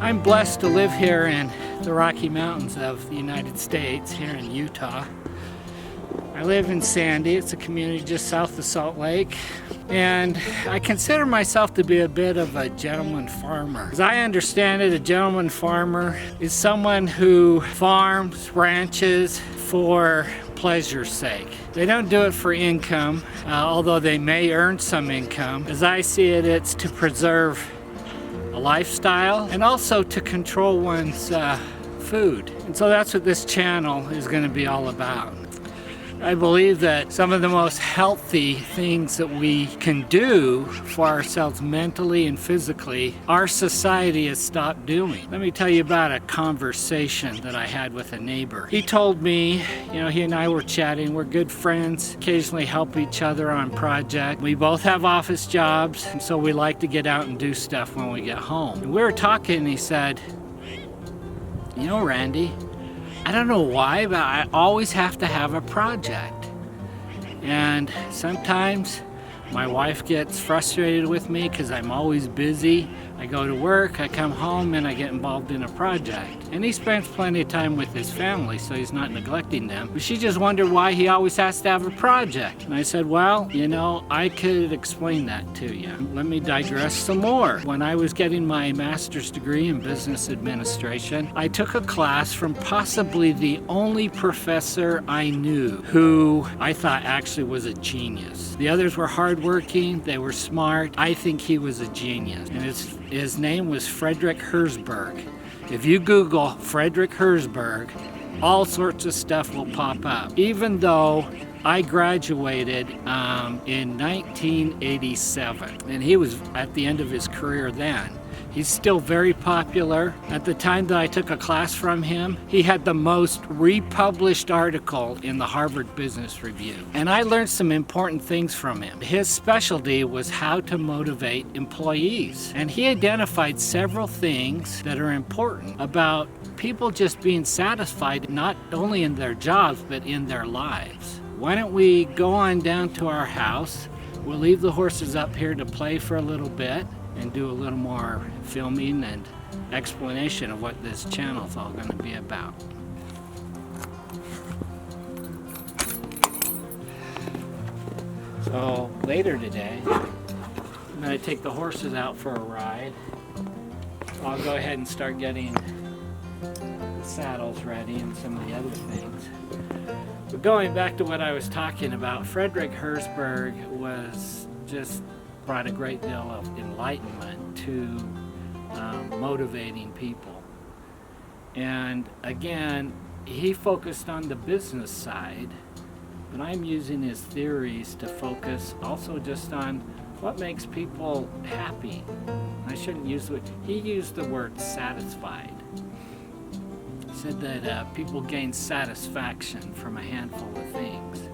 I'm blessed to live here in the Rocky Mountains of the United States, here in Utah. I live in Sandy. It's a community just south of Salt Lake. And I consider myself to be a bit of a gentleman farmer. As I understand it, a gentleman farmer is someone who farms, ranches for pleasure's sake. They don't do it for income, although they may earn some income. As I see it, it's to preserve a lifestyle and also to control one's food. And so that's what this channel is going to be all about. I believe that some of the most healthy things that we can do for ourselves mentally and physically, our society has stopped doing. Let me tell you about a conversation that I had with a neighbor. He told me, he and I were chatting, we're good friends, occasionally help each other on projects. We both have office jobs, and so we like to get out and do stuff when we get home. And we were talking, and he said, Randy, I don't know why, but I always have to have a project. And sometimes my wife gets frustrated with me because I'm always busy. I go to work, I come home, and I get involved in a project. And he spends plenty of time with his family, so he's not neglecting them. But she just wondered why he always has to have a project. And I said, well, I could explain that to you. Let me digress some more. When I was getting my master's degree in business administration, I took a class from possibly the only professor I knew who I thought actually was a genius. The others were hardworking, they were smart. I think he was a genius. And his name was Frederick Herzberg. If you Google Frederick Herzberg, all sorts of stuff will pop up. Even though I graduated in 1987, and he was at the end of his career then. He's still very popular. At the time that I took a class from him, he had the most republished article in the Harvard Business Review. And I learned some important things from him. His specialty was how to motivate employees. And he identified several things that are important about people just being satisfied, not only in their jobs, but in their lives. Why don't we go on down to our house? We'll leave the horses up here to play for a little bit and do a little more filming and explanation of what this channel is all going to be about. So later today, I'm going to take the horses out for a ride. So I'll go ahead and start getting the saddles ready and some of the other things. But going back to what I was talking about, Frederick Herzberg brought a great deal of enlightenment to motivating people. And again, he focused on the business side, but I'm using his theories to focus also just on what makes people happy. I shouldn't use the word, he used the word satisfied. He said that people gain satisfaction from a handful of things.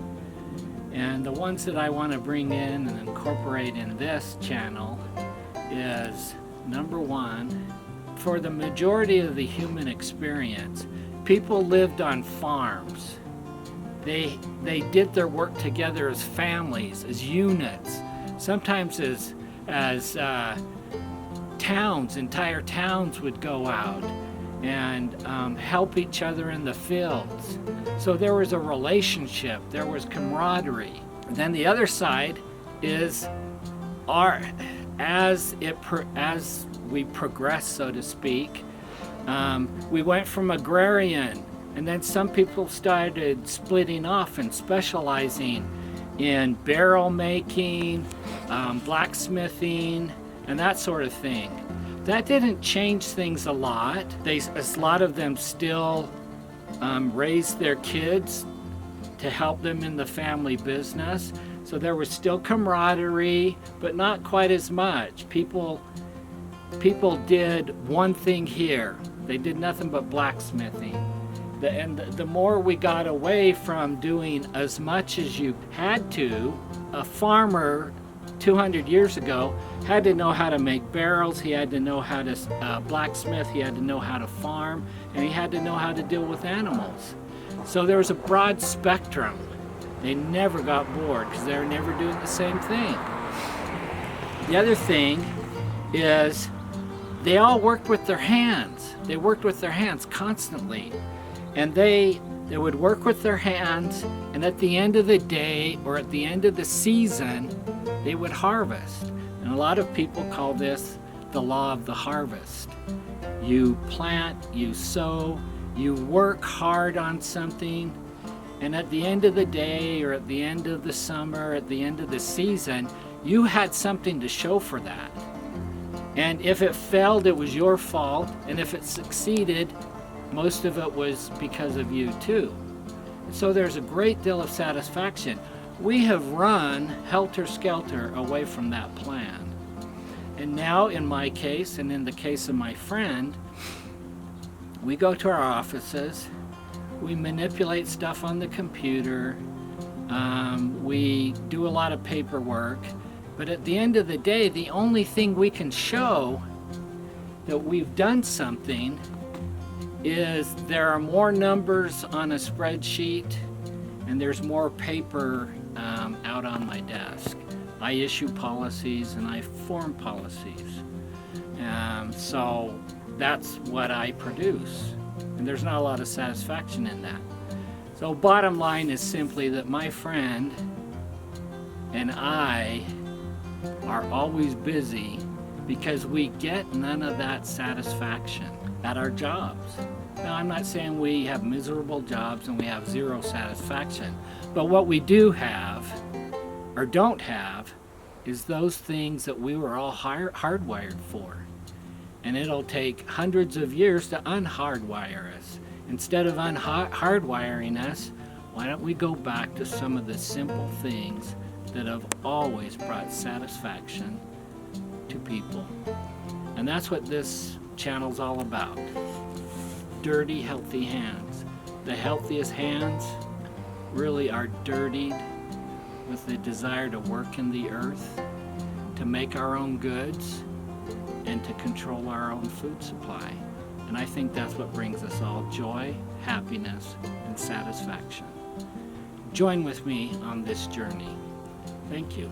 And the ones that I want to bring in and incorporate in this channel is, number one, for the majority of the human experience, people lived on farms. They did their work together as families, as units, sometimes as towns, entire towns would go out and help each other in the fields. So there was a relationship, there was camaraderie. And then the other side is as we progress, so to speak, we went from agrarian, and then some people started splitting off and specializing in barrel making, blacksmithing, and that sort of thing. That didn't change things a lot. A lot of them still raised their kids to help them in the family business. So there was still camaraderie, but not quite as much. People did one thing here. They did nothing but blacksmithing. And the more we got away from doing as much as you had to, a farmer 200 years ago had to know how to make barrels, he had to know how to blacksmith, he had to know how to farm, and he had to know how to deal with animals. So there was a broad spectrum. They never got bored because they were never doing the same thing. The other thing is they all worked with their hands. They worked with their hands constantly. And they would work with their hands, and at the end of the day or at the end of the season, they would harvest. And a lot of people call this the law of the harvest. You plant, you sow, you work hard on something, and at the end of the day or at the end of the summer, at the end of the season, you had something to show for that. And if it failed, it was your fault, and if it succeeded, most of it was because of you too. So there's a great deal of satisfaction. We have run helter-skelter away from that plan. And now in my case, and in the case of my friend, we go to our offices, we manipulate stuff on the computer, we do a lot of paperwork, but at the end of the day, the only thing we can show that we've done something is there are more numbers on a spreadsheet and there's more paper out on my desk. I issue policies and I form policies. So that's what I produce. And there's not a lot of satisfaction in that. So bottom line is simply that my friend and I are always busy because we get none of that satisfaction at our jobs. Now, I'm not saying we have miserable jobs and we have zero satisfaction, but what we do have or don't have is those things that we were all hardwired for. And it'll take hundreds of years to unhardwire us. Instead of hardwiring us, why don't we go back to some of the simple things that have always brought satisfaction to people? And that's what this channel's all about. Dirty, healthy hands. The healthiest hands really are dirtied with the desire to work in the earth, to make our own goods, and to control our own food supply. And I think that's what brings us all joy, happiness, and satisfaction. Join with me on this journey. Thank you.